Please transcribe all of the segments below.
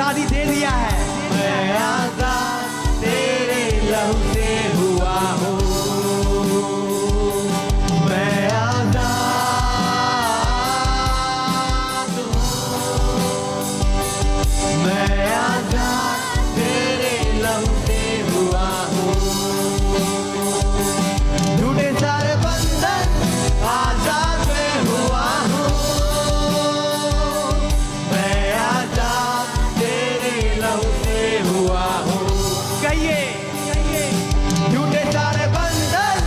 आजादी दे दिया है। मैं आजाद तेरे लहू से हुआ हूँ, मैं आजाद हूँ, मैं आजाद तेरे लहू से हुआ हूँ। झूठे सारे बंधन आजाद मैं हुआ हूँ, मैं आजाद तेरे लहू से हुआ हूँ। कहिए झूठे सारे बंधन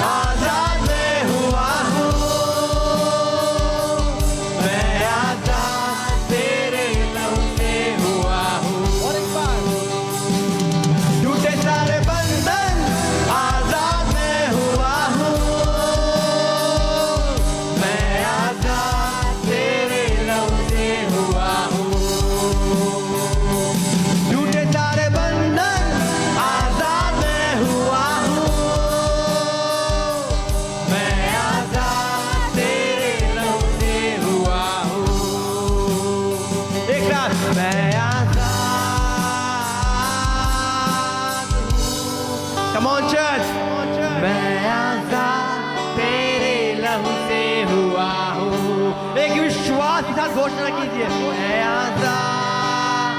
आजाद मैं हुआ हूँ, मैं आजाद तेरे लहू से हुआ हूँ। और एक बार झूठे सारे बंधन आजाद मैं हुआ हूँ, मैं आजाद तेरे लहू से हुआ हूँ। झूठे सारे बंधन आजाद मैं हुआ हूँ, मैं आजाद तेरे लहू से हुआ हूँ। एक साथ मैं आजाद हूँ। Come on church, मैं आजाद तेरे लहू से हुआ हूँ। एक विश्वास के साथ घोषणा कीजिए, मैं आजाद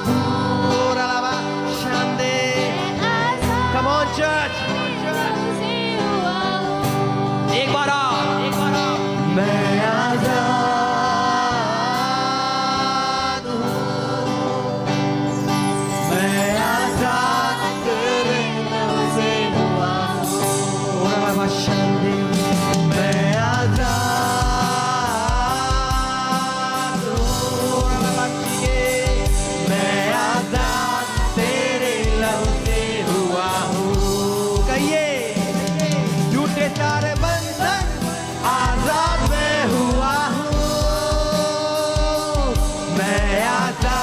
हूँ। राबा शांदे। Come on church, एक बार और मैं आजाद हूँ, मैं आजाद तेरे लहू से हुआ हूँ। राबा शांदे। मैं आजाद हूँ, राबा कीजिए, मैं आजाद तेरे लहू से हुआ हूँ। कहिए झूठे सारे बंधन आजाद मैं हुआ हूँ, मैं आजाद